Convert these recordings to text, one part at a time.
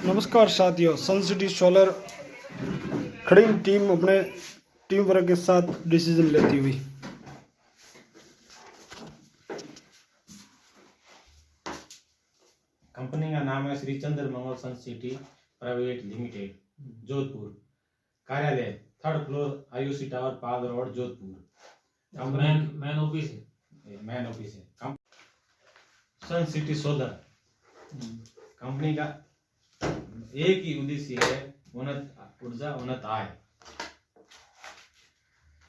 नमस्कार साथियों, सन city solar खड़ी टीम अपने टीम वर्क के साथ डिसीजन लेती हुई। कंपनी का नाम है Shri Chandra Mangal sun city private limited, Jodhpur. कार्यालय 3rd floor Ayushi tower, Pal road, Jodhpur. Man office है सन सिटी सोलर। कंपनी का एक ही उद्देश्य है, उन्नत ऊर्जा, उन्नत आय।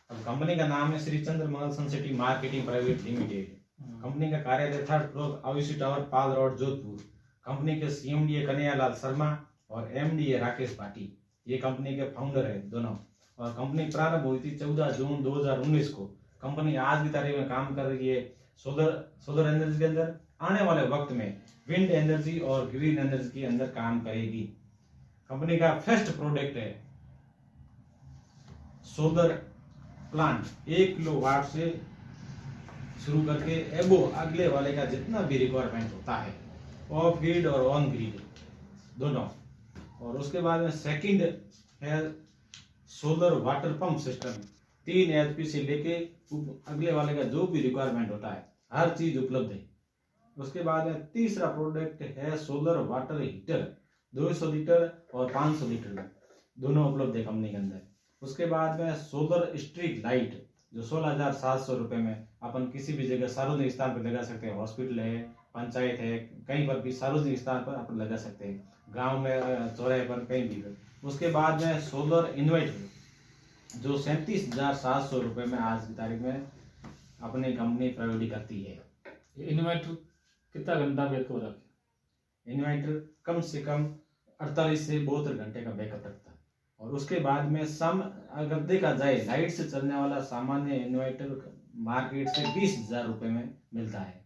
अब कंपनी का नाम है Shri Chandra Mangal sun city marketing private limited. Company का कार्यालय 3rd floor Ayushi tower, Pal road, Jodhpur. Company के सीएमडी है कन्हैयालाल शर्मा और एमडी है राकेश भाटी। ये कंपनी के फाउंडर है दोनों। और कंपनी प्रारंभ हुई थी 14 जून 2019 को। कंपनी आज की तारीख में काम कर रही है सोलर एनर्जी के अंदर। आने वाले वक्त में विंड एनर्जी और ग्रीन एनर्जी के अंदर काम करेगी। कंपनी का फर्स्ट प्रोडक्ट है सोलर प्लांट 1 किलोवाट से शुरू करके एबो अगले वाले का जितना भी रिक्वायरमेंट होता है, ऑफ ग्रिड और ऑन ग्रिड दोनों। और उसके बाद में सेकंड है solar water pump system. 3 HP से लेके अगले वाले का जो भी रिक्वायरमेंट होता है, हर चीज उपलब्ध है। उसके बाद में तीसरा प्रोडक्ट है सोलर वाटर हीटर। 200 लीटर और 500 लीटर दोनों उपलब्ध है कंपनी के अंदर। उसके बाद में सोलर स्ट्रीट लाइट, जो 16,700 रुपए में अपन किसी भी जगह सार्वजनिक स्थान पर लगा सकते हैं। हॉस्पिटल है, पंचायत है, कहीं पर भी सार्वजनिक स्थान पर अपन लगा सकते हैं, गांव में, चौराहे पर, कहीं भी। उसके बाद में सोलर इन्वर्टर, जो 37,700 रुपए में आज की तारीख में अपनी कंपनी प्रोवाइड करती है। इन्वर्टर कितना घंटा बैकअप रखे? इन्वर्टर कम से कम 48 से 72 घंटे का बैकअप रखता है। और उसके बाद में अगर देखा जाए, लाइट से चलने वाला सामान्य इन्वर्टर मार्केट से 20,000 रुपए में मिलता है।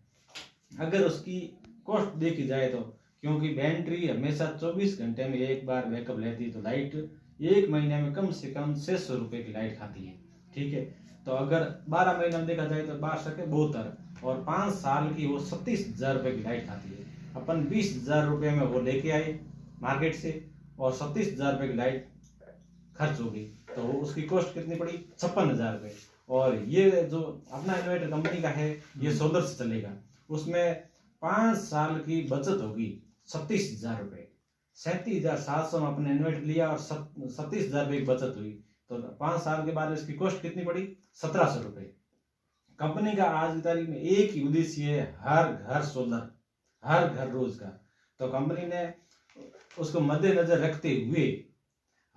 अगर उसकी कॉस्ट देखी जाए तो, क्योंकि बैटरी हमेशा 24 घंटे में एक बार बैकअप लेती है, तो लाइट 1 महीने में कम से कम 600 रुपए की लाइट खाती है। ठीक है, तो अगर 12 महीने में देखा जाए तो 12 और 5 साल की वो 37,000 रुपए की लाइट खाती है। अपन 20,000 रुपए में वो लेके आए मार्केट से और 37,000 रुपए की लाइट खर्च होगी, तो उसकी कॉस्ट कितनी पड़ी? 56,000 रुपए। और ये जो अपना इन्वर्टर कंपनी का है, ये सोलर से चलेगा। उसमें 5 साल की बचत होगी 37,000 रुपए। 37,700 में अपने इन्वर्टर लिया और 37,000 रुपए की बचत हुई, तो 5 साल के बाद इसकी कॉस्ट कितनी पड़ी? 1,700 रुपए। कंपनी का आज की तारीख में एक ही उद्देश्य है, हर घर सोलर, हर घर रोजगार। तो कंपनी ने उसको मद्देनजर रखते हुए,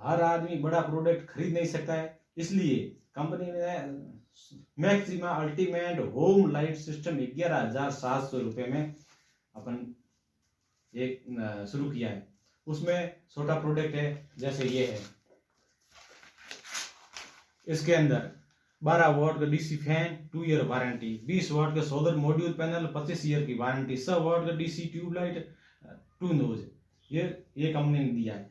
हर आदमी बड़ा प्रोडक्ट खरीद नहीं सकता है, इसलिए कंपनी ने maxima ultimate home light system 11,700 रुपए में अपन एक शुरू किया है। उसमें छोटा प्रोडक्ट है, जैसे ये है। इसके अंदर 12 वॉट का DC fan, 2 year warranty, 20 what का सोलर मॉड्यूल पैनल, 25 ईयर की वारंटी, 100 वॉट का डीसी ट्यूबलाइट, 2 नोज, ये कंपनी ने दिया है।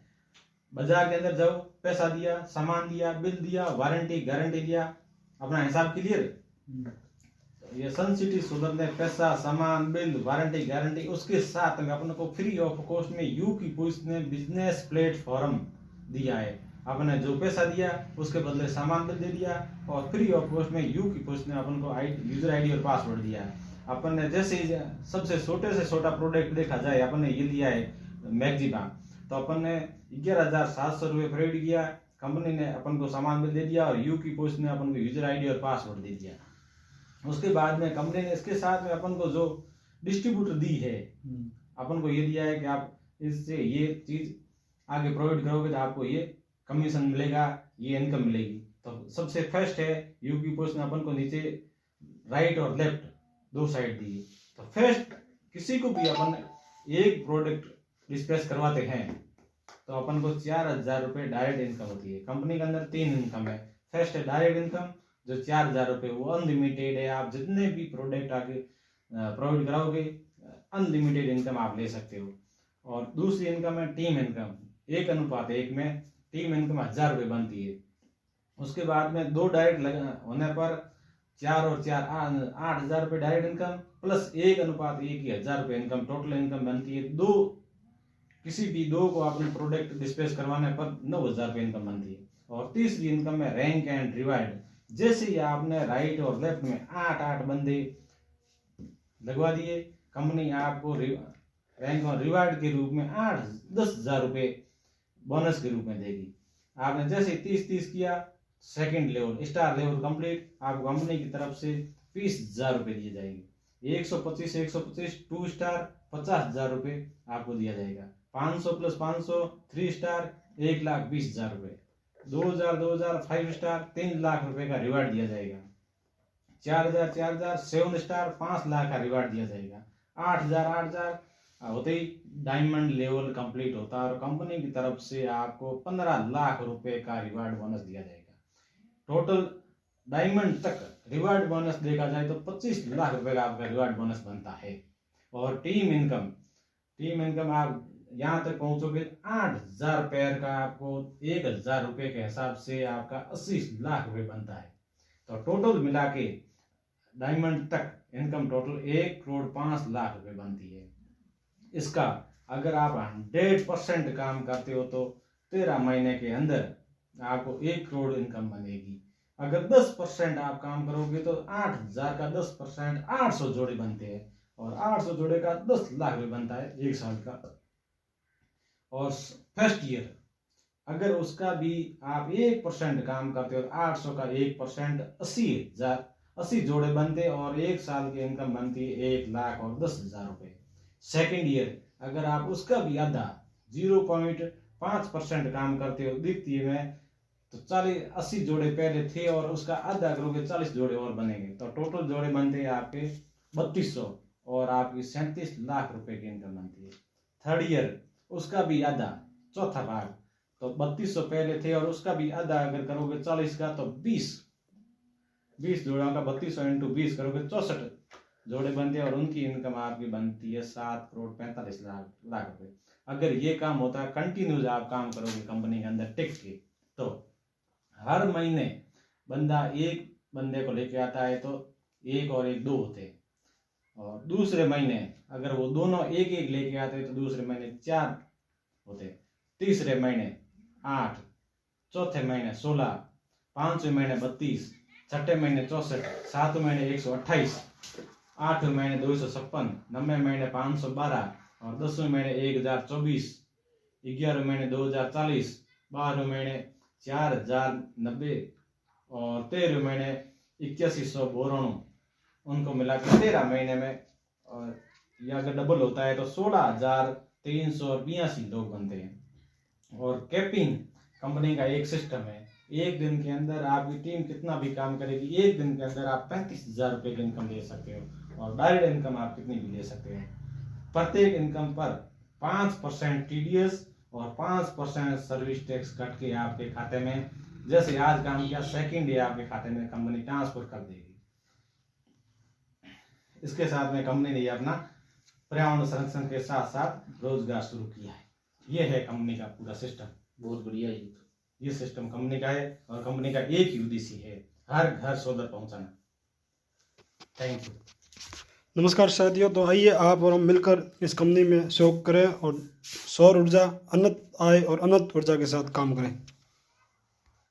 बाजार के अंदर जाओ, पैसा दिया, सामान दिया, बिल दिया, वारंटी गारंटी दिया, अपना हिसाब क्लियर। ये सन सिटी सोलर ने पैसा, सामान, बिल, वारंटी गारंटी, उसके साथ में अपन को फ्री ऑफ कॉस्ट में यू की पोस्ट ने बिजनेस प्लेटफॉर्म दिया है। आपने जो पैसा दिया उसके बदले सामान बिल दे दिया, और फ्री ऑफ कॉस्ट में यू की पोस्ट ने अपन को यूजर आईडी और पासवर्ड दिया है। अपन ने जैसे सबसे छोटे से छोटा प्रोडक्ट देखा जाए, अपन ने ये लिया है मैक्सिमा, तो अपन ने 11,700 रुपये प्रोवाइड किया। कंपनी ने अपन को सामान बिल दे दिया और यू की पोस्ट ने अपन को यूजर आईडी और पासवर्ड दे दिया। उसके बाद में कंपनी ने इसके साथ में अपन को जो डिस्ट्रीब्यूटर दी है, अपन को ये दिया है कि आप इससे ये चीज आगे प्रोवाइड करोगे तो आपको ये कमीशन मिलेगा, ये इनकम मिलेगी। तो सबसे फर्स्ट है यू की पोस्ट ने अपन को नीचे राइट और लेफ्ट 2 साइड दी है। तो फर्स्ट किसी को भी अपन एक प्रोडक्ट डिस्पैच करवाते हैं तो अपन को 4,000 रुपये डायरेक्ट इनकम होती है। कंपनी के अंदर 3 इनकम है। फर्स्ट है डायरेक्ट इनकम, जो 4,000 रुपये, वो अनलिमिटेड है। आप जितने भी प्रोडक्ट आगे प्रोवाइड कराओगे, अनलिमिटेड इनकम आप ले सकते हो। और दूसरी इनकम है टीम इनकम, 1:1 में टीम इनकम 1,000 रुपये बनती है। उसके बाद में 2 डायरेक्ट होने पर 4 और 4 8,000 रुपये डायरेक्ट इनकम, प्लस 1:1 की 1,000 रुपये इनकम, टोटल इनकम बनती है 2 किसी भी दो को अपने प्रोडक्ट डिस्पैच करवाने पर 9,000 रुपये इनकम बनती है। और तीसरी इनकम है रैंक एंड रिवार्ड। जैसे ही आपने राइट और लेफ्ट में 8 बंदे लगवा दिए, कंपनी आपको रैंक और रिवार्ड के रूप में 10,000 रुपये बोनस के रूप में देगी। आपने जैसे 30 किया, second level star level complete, आपको कंपनी की तरफ से 20,000 रुपये दिए जाएंगे। 125 2 स्टार 50,000 रुपये आपको दिया जाएगा। 500 + 500 3 स्टार 1,20,000 रुपये। 2,000 5 स्टार 3 लाख रुपए का रिवार्ड दिया जाएगा। 4,000 7 स्टार 5 लाख का रिवार्ड दिया जाएगा। 8,000 होते ही डायमंड लेवल कंप्लीट होता है और कंपनी की तरफ से आपको 15 लाख रुपए का रिवार्ड बोनस दिया जाएगा। टोटल डायमंड तक रिवार्ड बोनस देखा जाए तो 25 लाख रुपए का आपका रिवार्ड बोनस बनता है। और टीम इनकम आप यहाँ तक पहुंचोगे 8,000 पैर का आपको 1,000 रुपए के हिसाब से आपका 80 लाख रुपए बनता है। तो टोटल मिला के डायमंड तक इनकम टोटल 1,05,00,000 रुपए बनती है। इसका अगर आप 100% काम करते हो तो 13 महीने के अंदर आपको 1 करोड़ इनकम बनेगी। अगर 10% आप काम करोगे तो 8,000 का 10% 800 जोड़े बनते हैं और 800 जोड़े का 10 लाख रुपए बनता है 1 साल का। और फर्स्ट ईयर अगर उसका भी आप 1% काम करते हो, 800 का 1% 80 जोड़े बनते और 1 साल की इनकम बनती है 1,10,000 रुपए। सेकेंड ईयर अगर आप उसका भी आधा 0.5% काम करते हो द्वितीय में तो 80 जोड़े पहले थे और उसका आधा करोगे 40 जोड़े और बनेंगे तो टोटल जोड़े बनते हैं आपके 3200 और आपकी 37 लाख रुपए की इनकम बनती है। थर्ड ईयर उसका भी आधा चौथा भाग तो 3200 पहले थे और उसका भी आधा अगर करोगे 40 का तो 20 जोड़ों का 3200 × 20 करोगे 64 जोड़े बनते हैं और उनकी इनकम आपकी बनती है 7,45,00,000 रुपए। अगर ये काम होता है कंटिन्यूज आप काम करोगे कंपनी के अंदर टिक के तो हर महीने बंदा एक बंदे को लेके आता है तो 1 और 1 2 होते हैं और दूसरे महीने अगर वो दोनों एक लेके आते हैं तो दूसरे महीने 4 होते, तीसरे महीने 8, चौथे महीने 16, 5वें महीने 32, छठे महीने 64, 7वें महीने 128, 8वें महीने 256, 9वें महीने 512 और 10वें महीने 1,024, 11वें महीने 2,040, 12वें महीने 4,090 और 13वें महीने 8192। उनको मिला के 13 महीने में और या अगर डबल होता है तो 16,382 लोग बनते हैं। और कैपिंग कंपनी का एक सिस्टम है, एक दिन के अंदर आपकी टीम कितना भी काम करेगी, एक दिन के अंदर आप 35,000 रुपये की इनकम ले सकते हो और डायरेक्ट इनकम आप कितनी भी ले सकते हो। प्रत्येक इनकम पर 5% TDS और 5% सर्विस टैक्स कट के आपके खाते में, जैसे आज काम किया सेकेंड डे आपके खाते में कंपनी ट्रांसफर कर देगी। इसके साथ में कंपनी ने अपना पर्यावरण संरक्षण के साथ साथ रोजगार शुरू किया है। ये है कंपनी का पूरा सिस्टम। बहुत बढ़िया ये सिस्टम कंपनी का है और कंपनी का एक ही उद्देश्य है, हर घर सोलर पहुंचाना। Thank you. नमस्कार साथियों, तो आइए आप और हम मिलकर इस कंपनी में सहयोग करें और सौर ऊर्जा, अनंत आय और अनंत ऊर्जा के साथ काम करें।